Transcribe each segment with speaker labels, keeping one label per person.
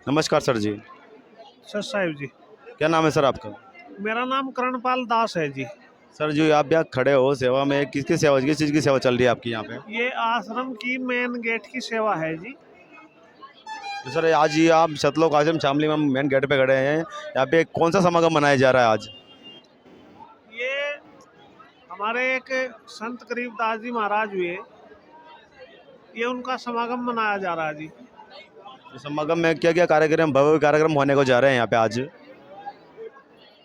Speaker 1: नमस्कार सर जी।
Speaker 2: सर साहिब जी,
Speaker 1: क्या नाम है सर आपका?
Speaker 2: मेरा नाम करणपाल दास है जी।
Speaker 1: सर जी आप यहाँ खड़े हो सेवा में, किसकी सेवा, किस चीज़ की सेवा चल रही है आपकी यहाँ पे?
Speaker 2: ये आश्रम की मेन गेट की सेवा है जी।
Speaker 1: तो सर आज ये आप सतलोक आश्रम शामली में मेन गेट पे खड़े हैं, यहाँ पे कौन सा समागम मनाया जा रहा है आज?
Speaker 2: ये हमारे एक संत गरीबदास जी महाराज हुए, ये उनका समागम मनाया जा रहा है जी।
Speaker 1: तो समागम में क्या क्या कार्यक्रम, भव्य कार्यक्रम होने को जा रहे हैं यहाँ पे आज?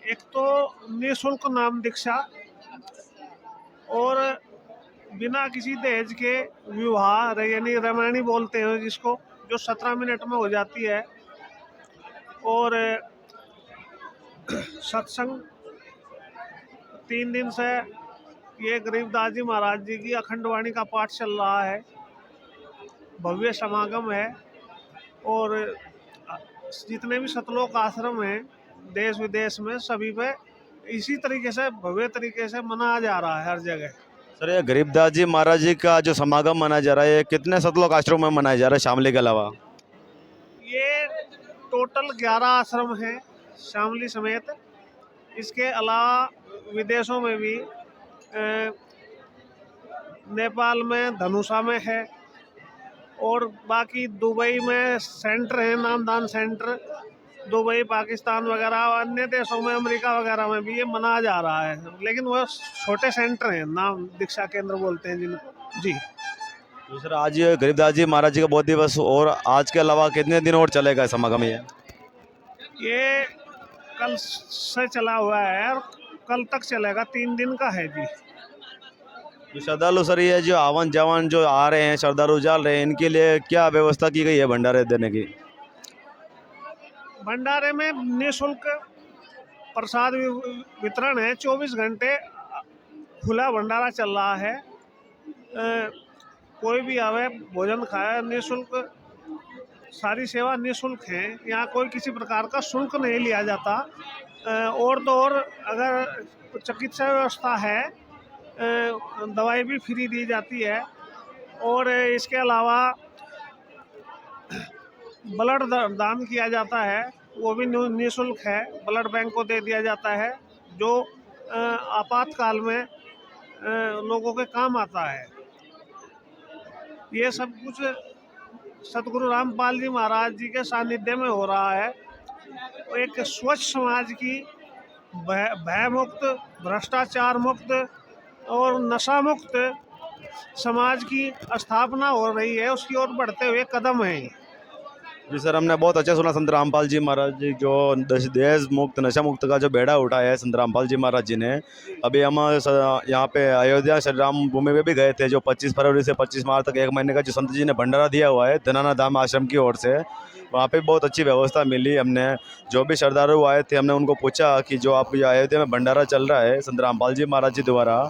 Speaker 2: एक तो निःशुल्क नाम दीक्षा और बिना किसी दहेज के विवाह यानी रामायणी बोलते हैं जिसको, जो 17 मिनट में हो जाती है। और सत्संग 3 दिन से ये गरीबदास जी महाराज जी की अखंड वाणी का पाठ चल रहा है, भव्य समागम है। और जितने भी सतलोक आश्रम हैं देश विदेश में, सभी पे इसी तरीके से भव्य तरीके से मनाया जा रहा है हर जगह।
Speaker 1: सर ये गरीबदास जी महाराज जी का जो समागम मनाया जा रहा है, ये कितने सतलोक आश्रम में मनाया जा रहा है शामली के अलावा?
Speaker 2: ये टोटल 11 आश्रम हैं शामली समेत। इसके अलावा विदेशों में भी नेपाल में धनुषा में है, और बाकी दुबई में सेंटर है, नामदान सेंटर। दुबई, पाकिस्तान वगैरह और अन्य देशों में, अमेरिका वगैरह में भी ये मनाया जा रहा है, लेकिन वो छोटे सेंटर हैं, नाम दीक्षा केंद्र बोलते हैं जिन जी।
Speaker 1: तो सर आज ये गरीबदास जी महाराज जी का बहुत दिवस, और आज के अलावा कितने दिन और चलेगा समागम
Speaker 2: ये कल से चला हुआ है और कल तक चलेगा, 3 दिन का है जी।
Speaker 1: जो श्रद्धालु सर ये जो आवन जावन जो आ रहे हैं, श्रद्धालु जाल रहे हैं, इनके लिए क्या व्यवस्था की गई है भंडारे देने की?
Speaker 2: भंडारे में निःशुल्क प्रसाद वितरण है, 24 घंटे खुला भंडारा चल रहा है। कोई भी आवे भोजन खाए, निःशुल्क, सारी सेवा निःशुल्क है। यहाँ कोई किसी प्रकार का शुल्क नहीं लिया जाता। और तो और अगर चिकित्सा व्यवस्था है, दवाई भी फ्री दी जाती है। और इसके अलावा ब्लड दान किया जाता है, वो भी निःशुल्क है। ब्लड बैंक को दे दिया जाता है, जो आपातकाल में लोगों के काम आता है। ये सब कुछ सतगुरु रामपाल जी महाराज जी के सानिध्य में हो रहा है। एक स्वच्छ समाज की, भय मुक्त, भ्रष्टाचार मुक्त और नशा मुक्त समाज की स्थापना हो रही है, उसकी ओर बढ़ते हुए कदम है।
Speaker 1: जी सर, हमने बहुत अच्छा सुना संत रामपाल जी महाराज जी जो देश मुक्त नशा मुक्त का जो बेड़ा उठाया है संत रामपाल जी महाराज जी ने। अभी हम यहाँ पे अयोध्या श्री राम भूमि में भी गए थे, जो 25 फरवरी से 25 मार्च तक 1 महीने का जो संत जी ने भंडारा दिया हुआ है धनाना धाम आश्रम की ओर से, वहाँ पे बहुत अच्छी व्यवस्था मिली। हमने जो भी श्रद्धालु आए थे, हमने उनको पूछा कि जो आप अयोध्या में भंडारा चल रहा है संत रामपाल जी महाराज जी द्वारा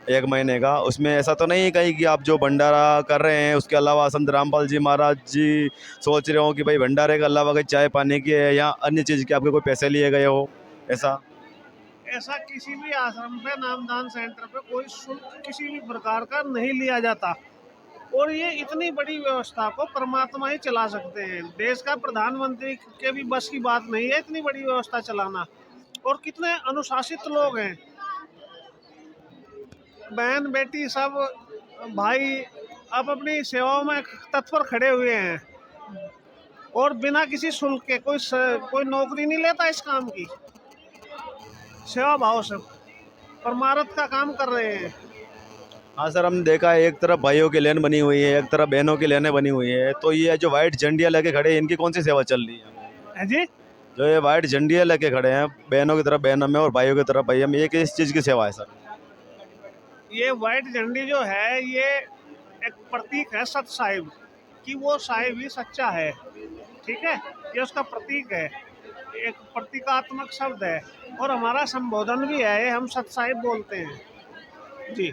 Speaker 1: 1 महीने का, उसमें ऐसा तो नहीं कहीं कि आप जो भंडारा कर रहे हैं उसके अलावा संत रामपाल जी महाराज जी सोच रहे हो कि भाई भंडारे के अलावा कहीं चाय पानी की है या अन्य चीज़ के आपके कोई पैसे लिए गए हो? ऐसा
Speaker 2: किसी भी आश्रम पे, नामदान सेंटर पे कोई शुल्क किसी भी प्रकार का नहीं लिया जाता। और ये इतनी बड़ी व्यवस्था को परमात्मा ही चला सकते हैं। देश का प्रधानमंत्री के भी बस की बात नहीं है इतनी बड़ी व्यवस्था चलाना। और कितने अनुशासित लोग हैं, बहन बेटी सब भाई अब अपनी सेवाओं में तत्पर खड़े हुए हैं, और बिना किसी शुल्क के कोई नौकरी नहीं लेता इस काम की, सेवा भाव से परमारथ का काम कर रहे हैं।
Speaker 1: हाँ सर, हमने देखा है एक तरफ भाइयों की लेन बनी हुई है, एक तरफ बहनों की लेनें बनी हुई है। तो ये जो वाइट झंडियाँ लेके खड़े हैं, इनकी कौन सी सेवा चल रही है
Speaker 2: जी?
Speaker 1: जो ये वाइट झंडियाँ लेके खड़े हैं, बहनों की तरफ बहनों में और भाइयों की तरफ भाइयों में, ये किस चीज़ की सेवा है सर?
Speaker 2: ये वाइट झंडी जो है, ये एक प्रतीक है सत साहिब कि वो साहिब ही सच्चा है, ठीक है, ये उसका प्रतीक है, एक प्रतीकात्मक शब्द है। और हमारा संबोधन भी है, हम सत साहिब बोलते हैं जी।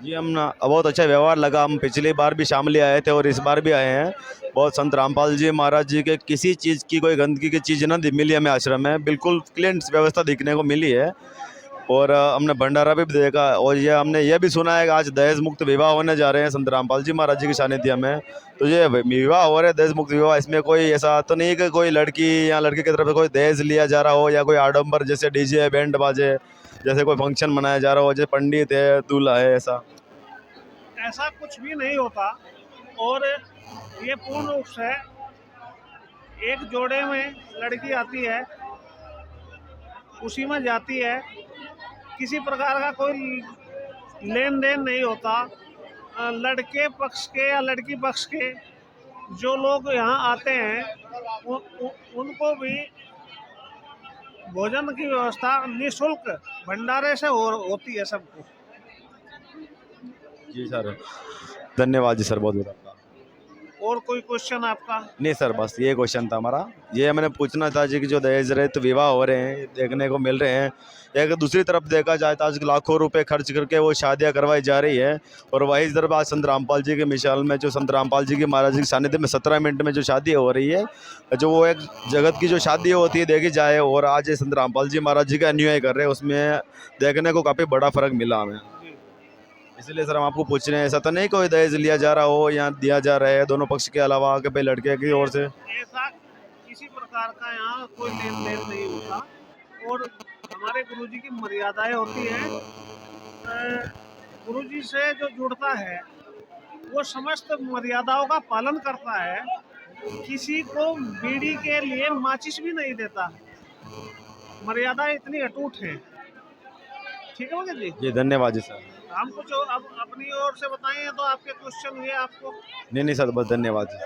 Speaker 1: जी हम बहुत अच्छा व्यवहार लगा। हम पिछली बार भी शामली आए थे और इस बार भी आए हैं। बहुत संत रामपाल जी महाराज जी के किसी चीज़ की कोई गंदगी की चीज़ ना मिली हमें आश्रम में, बिल्कुल क्लीन व्यवस्था दिखने को मिली है। और हमने भंडारा भी देखा, और ये हमने ये भी सुना है कि आज दहेज मुक्त विवाह होने जा रहे हैं संत रामपाल जी महाराज जी के सानिध्य में। तो ये विवाह हो रहे हैं दहेज मुक्त विवाह, इसमें कोई ऐसा तो नहीं कि कोई लड़की या लड़के की तरफ से कोई दहेज लिया जा रहा हो, या कोई आडंबर जैसे डीजे बैंड बाजे जैसे कोई फंक्शन मनाया जा रहा हो, जैसे पंडित है दूल्हा है, ऐसा?
Speaker 2: ऐसा कुछ भी नहीं होता। और ये पूर्ण रूप से एक जोड़े में लड़की आती है, उसी में जाती है, किसी प्रकार का कोई लेन देन नहीं होता। लड़के पक्ष के या लड़की पक्ष के जो लोग यहाँ आते हैं उनको भी भोजन की व्यवस्था निःशुल्क भंडारे से होती है सबको।
Speaker 1: जी सर, धन्यवाद जी सर, बहुत बहुत आपका।
Speaker 2: और कोई क्वेश्चन आपका?
Speaker 1: नहीं सर, बस ये क्वेश्चन था हमारा, ये मैंने पूछना था जी कि जो दहेज रहित विवाह हो रहे हैं देखने को मिल रहे हैं, एक दूसरी तरफ देखा जाए तो आज लाखों रुपए खर्च करके वो शादियां करवाई जा रही है, और वही तरफ आज संत रामपाल जी के मिसाल में जो संत रामपाल जी की महाराज जी के सानिध्य में 17 मिनट में जो शादी हो रही है, जो वो एक जगत की जो शादी होती है देखी जाए, और आज ये संत रामपाल जी महाराज जी का अनुयायी कर रहे हैं, उसमें देखने को काफ़ी बड़ा फर्क मिला हमें। इसलिए सर हम आपको पूछ रहे हैं, ऐसा तो नहीं कोई दहेज लिया जा रहा हो या दिया जा रहा है दोनों पक्ष के अलावा कि भाई लड़के की ओर से?
Speaker 2: ऐसा किसी प्रकार का यहाँ कोई लेन देन नहीं होता। और हमारे गुरुजी की मर्यादाएं होती हैं। गुरुजी से जो जुड़ता है वो समस्त मर्यादाओं का पालन करता है, किसी को बीड़ी के लिए माचिस भी नहीं देता। मर्यादाएं इतनी अटूट हैं। ठीक है भगत जी?
Speaker 1: जी धन्यवाद जी सर।
Speaker 2: हम कुछ अब अपनी ओर से बताएं तो आपके क्वेश्चन हुए आपको?
Speaker 1: नहीं नहीं सर, बस धन्यवाद जी।